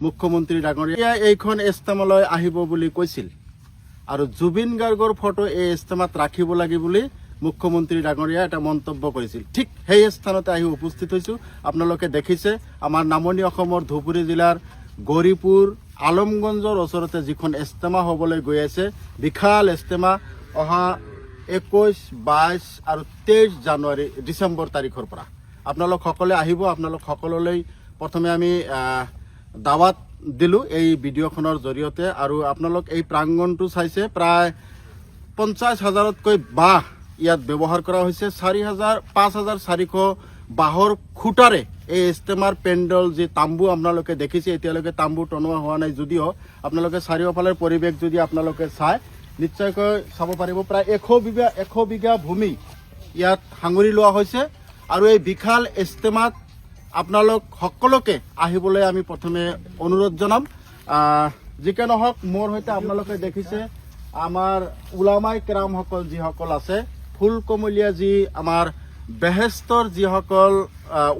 মুখ্যমন্ত্ৰী ডাঙৰীয়া এইখন ইস্তেমালৈ আহিব বুলি কৈছিল আৰু জুবিন গাৰ্গৰ ফটো এই ইস্তেমাত ৰাখিব লাগে বুলি মুখ্যমন্ত্ৰী ডাঙৰীয়া এটা মন্তব্য কৰিছিল। ঠিক সেই স্থানতে আহি উপস্থিত হৈছোঁ। আপোনালোকে দেখিছে আমাৰ নামনি অসমৰ ধুবুৰী জিলাৰ গৌৰীপুৰ আলমগঞ্জৰ ওচৰতে যিখন ইস্তেমা হ'বলৈ গৈ আছে, বিশাল ইস্তেমা অহা 21, 22 আৰু 23 জানুৱাৰী ডিচেম্বৰ তাৰিখৰ পৰা আপোনালোক সকলোৱে আহিব। আপোনালোক সকলোলৈ প্ৰথমে আমি দাৱাত দিলোঁ এই ভিডিঅ'খনৰ জৰিয়তে। আৰু আপোনালোক এই প্ৰাংগণটো চাইছে, প্ৰায় 50,000তকৈ বাঁহ ইয়াত ব্যৱহাৰ কৰা হৈছে। 5,400 বাঁহৰ খুঁটাৰে এই ইস্তেমাৰ পেণ্ডেল যি তাম্বু আপোনালোকে দেখিছে, এতিয়ালৈকে তাম্বু টনোৱা হোৱা নাই যদিও আপোনালোকে চাৰিওফালৰ পৰিৱেশ যদি আপোনালোকে চায় নিশ্চয়কৈ চাব পাৰিব। প্ৰায় 100 বিঘা ভূমি ইয়াত সাঙুৰি লোৱা হৈছে আৰু এই বিশাল ইস্তেমাত আপোনালোক সকলোকে আহিবলৈ আমি প্ৰথমে অনুৰোধ জনাম। যিকে নহওক, মোৰ সৈতে আপোনালোকে দেখিছে আমাৰ উলামাই কেৰামসকল যিসকল আছে, ফুলকমলীয়া যি আমাৰ বেহেস্তৰ যিসকল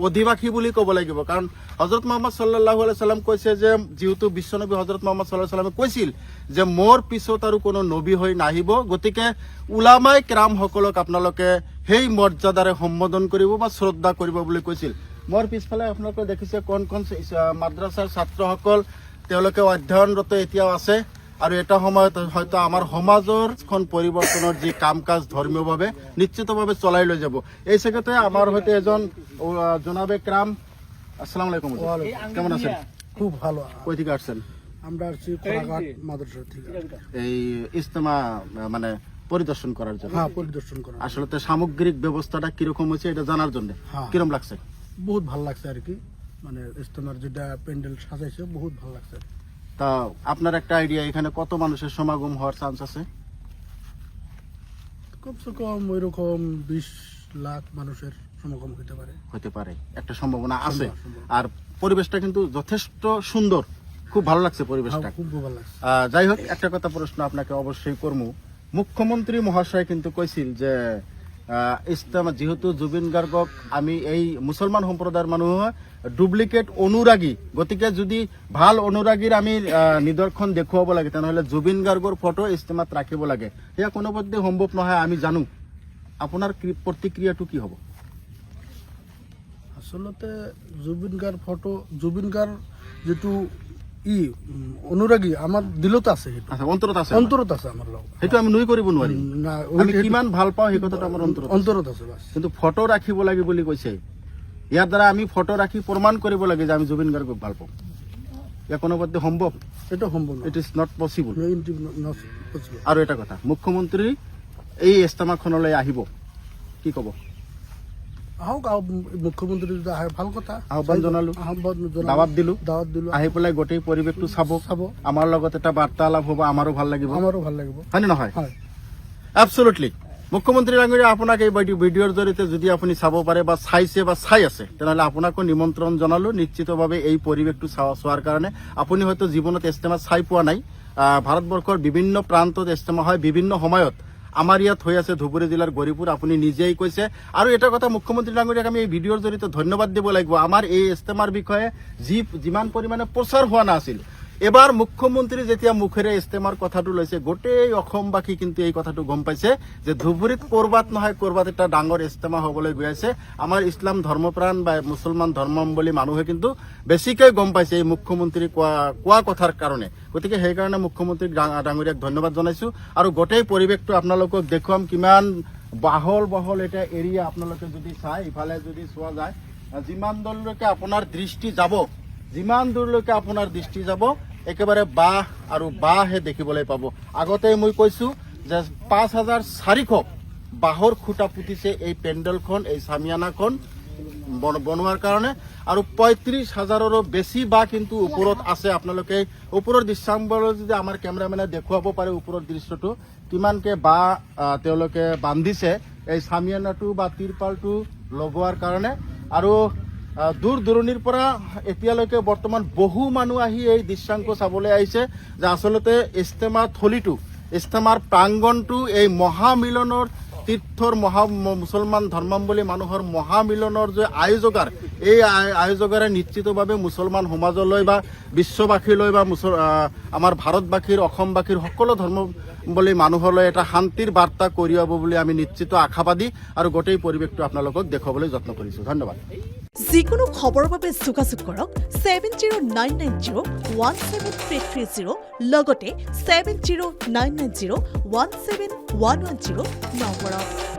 অধিবাসী বুলি ক'ব লাগিব। কাৰণ হজৰত মোহাম্মদ সাল্লাল্লাহু আলাইহি সাল্লাম কৈছে যে, যিহেতু বিশ্বনবী হজৰত মোহাম্মদ সাল্লাল্লাহু আলাইহি সাল্লামে কৈছিল যে মোৰ পিছত আৰু কোনো নবী হৈ নাহিব, গতিকে উলামাই কেৰামসকলক আপোনালোকে সেই মৰ্যাদাৰে সম্বোধন কৰিব বা শ্ৰদ্ধা কৰিব বুলি কৈছিল। মোৰ পিছফালে আপোনালোকে দেখিছে কোন মাদ্ৰাছাৰ ছাত্ৰসকল, তেওঁলোকে অধ্যয়নৰত এতিয়াও আছে আৰু এটা সময়ত হয়তো আমাৰ সমাজৰ পৰিৱৰ্তনৰ যি কাম কাজ ধৰ্মীয়ভাৱে নিশ্চিতভাৱে চলাই লৈ যাব। এই চেগতে আমাৰ সৈতে এজন জনাবে ক্ৰাম। আসসালামু আলাইকুম, কেমন আছেন? খুব ভালো। কই থেকে আসছেন? আমরা আসছি কোলাঘাট মাদ্রাসা থেকে। এই ইস্তেমা মানে পরিদর্শন করার জন্য? হ্যাঁ, পরিদর্শন করার। আসলে সামগ্রিক ব্যবস্থাটা কিরকম হয়েছে এটা জানার জন্য কিরকম লাগছে? বহুত ভালো লাগছে আর কি, মানে ইস্তেমার যেটা প্যান্ডেল সাজাইছে বহুত ভালো লাগছে। তা আপনার একটা আইডিয়া এখানে কত মানুষের সমাগম হওয়ার চান্স আছে? কমসে কম ওইরকম 20 লাখ মানুষের সমাগম হতে পারে, একটা সম্ভাবনা আছে। আর পরিবেশটা কিন্তু যথেষ্ট সুন্দর, খুব ভালো লাগছে পরিবেশটা, খুব ভালো লাগছে। যাই হোক, একটা কথা প্রশ্ন আপনাকে অবশ্যই করবো। মুখ্যমন্ত্রী মহাশয় কিন্তু কৈছিল যে ইস্তেমা যেহেতু জুবিন গাৰ্গক আমি এই মুছলমান সম্প্ৰদায়ৰ মানুহ ডুপ্লিকেট অনুৰাগী, গতিকে যদি ভাল অনুৰাগীৰ আমি নিদৰ্শন দেখুৱাব লাগে তেনেহ'লে জুবিন গাৰ্গৰ ফটো ইস্তেমাত ৰাখিব লাগে। সেয়া কোনোপধ্যে সম্ভৱ নহয়, আমি জানো। আপোনাৰ প্ৰতিক্ৰিয়াটো কি হ'ব? আচলতে জুবিন গাৰ্গ ফটো, জুবিন গাৰ্গ যেটো অনুৰাগী আমাৰ দিলত আছে, অন্তৰত আছে আমাৰ লগত। সেইটো আমি নুই কৰিব নোৱাৰিম, আমি কিমান ভাল পাওঁ সেই কথাটো আমাৰ অন্তৰত আছে। কিন্তু ফটো ৰাখিব লাগে বুলি কৈছে, ইয়াৰ দ্বাৰা আমি ফটো ৰাখি প্ৰমাণ কৰিব লাগে যে আমি জুবিন গাৰ্গক ভাল পাওঁ। ইয়াৰ কোনোপধ্যে সম্ভৱ? এটা সম্ভৱ, ইট ইজ নট পচিবল। আৰু এটা কথা, মুখ্যমন্ত্ৰী এই ইস্তেমাখনলৈ আহিব, কি ক'ব? আহক, মুখ্যমন্ত্ৰী যদি আহে ভাল কথা, আহ্বান জনালো, দাৱাত দিলো, আহি পেলাই গোটেই পৰিৱেশটো চাব, আমাৰ লগত এটা বাৰ্তালাপ হ'ব, আমাৰো ভাল লাগিব, হয়নে নহয়? এবছলুটলি। মুখ্যমন্ত্ৰী ডাঙৰীয়া, আপোনাক এই ভিডিঅ'ৰ জৰিয়তে যদি আপুনি চাব পাৰে বা চাইছে বা চাই আছে, তেনেহ'লে আপোনাকো নিমন্ত্ৰণ জনালো নিশ্চিতভাৱে এই পৰিৱেশটো চোৱাৰ কাৰণে। আপুনি হয়তো জীৱনত ইস্তেমা চাই পোৱা নাই। ভাৰতবৰ্ষৰ বিভিন্ন প্ৰান্তত ইস্তেমা হয় বিভিন্ন সময়ত। আমাৰ ইয়াত হৈ আছে ধুবুৰী জিলাৰ গৌৰীপুৰ, আপুনি নিজেই কৈছে। আৰু এটা কথা, মুখ্যমন্ত্ৰী ডাঙৰীয়াক আমি এই ভিডিঅ'ৰ জৰিয়তে ধন্যবাদ দিব লাগিব। আমাৰ এই ইস্তেমাৰ বিষয়ে যিমান পৰিমাণে প্ৰচাৰ হোৱা নাছিল, এবাৰ মুখ্যমন্ত্ৰী যেতিয়া মুখেৰে ইস্তেমাৰ কথাটো লৈছে, গোটেই অসমবাসী কিন্তু এই কথাটো গম পাইছে যে ধুবুৰীত ক'ৰবাত নহয় ক'ৰবাত এটা ডাঙৰ ইস্তেমা হ'বলৈ গৈ আছে। আমাৰ ইছলাম ধৰ্মপ্ৰাণ বা মুছলমান ধৰ্মাৱলম্বী মানুহে কিন্তু বেছিকৈ গম পাইছে এই মুখ্যমন্ত্ৰী কোৱা কথাৰ কাৰণে। গতিকে সেইকাৰণে মুখ্যমন্ত্ৰী ডাঙৰীয়াক ধন্যবাদ জনাইছোঁ। আৰু গোটেই পৰিৱেশটো আপোনালোকক দেখুৱাম, কিমান বহল এটা এৰিয়া আপোনালোকে যদি চায়, ইফালে যদি চোৱা যায়, যিমান দূৰলৈকে আপোনাৰ দৃষ্টি যাব একেবাৰে বাঁহ আৰু বাঁহে দেখিবলৈ পাব। আগতে মই কৈছোঁ যে 5,400 বাঁহৰ খুঁটা পুতিছে এই পেণ্ডেলখন, এই চামিয়ানাখন বনোৱাৰ কাৰণে। আৰু 35,000ৰো বেছি বাঁহ কিন্তু ওপৰত আছে। আপোনালোকে ওপৰৰ দৃশ্যাম্বৰ যদি আমাৰ কেমেৰামেনে দেখুৱাব পাৰে, ওপৰৰ দৃশ্যটো কিমানকে বাঁহ তেওঁলোকে বান্ধিছে এই চামিয়ানাটো বা তিৰপালটো লগোৱাৰ কাৰণে। আৰু দূৰ দূৰণিৰ পৰা এতিয়ালৈকে বৰ্তমান বহু মানুহ আহি এই দৃশ্যাংক চাবলৈ আহিছে যে আচলতে ইস্তেমাৰ থলীটো, ইস্তেমাৰ প্ৰাংগণটো এই মহামিলনৰ তীৰ্থৰ মুছলমান ধৰ্মাৱলম্বী মানুহৰ মহামিলনৰ যে আয়োজকাৰ এই আয়োজকাৰে নিশ্চিতভাৱে মুছলমান সমাজলৈ বা বিশ্ববাসীলৈ বা আমাৰ ভাৰতবাসীৰ অসমবাসীৰ সকলো ধৰ্মাৱলম্বী মানুহলৈ এটা শান্তিৰ বাৰ্তা কঢ়িয়াব বুলি আমি নিশ্চিত আশাবাদী আৰু গোটেই পৰিৱেশটো আপোনালোকক দেখুৱাবলৈ যত্ন কৰিছোঁ। ধন্যবাদ। যিকোনো খবৰৰ বাবে যোগাযোগ কৰক 7099017330 লগতে 7099017110 নম্বৰত।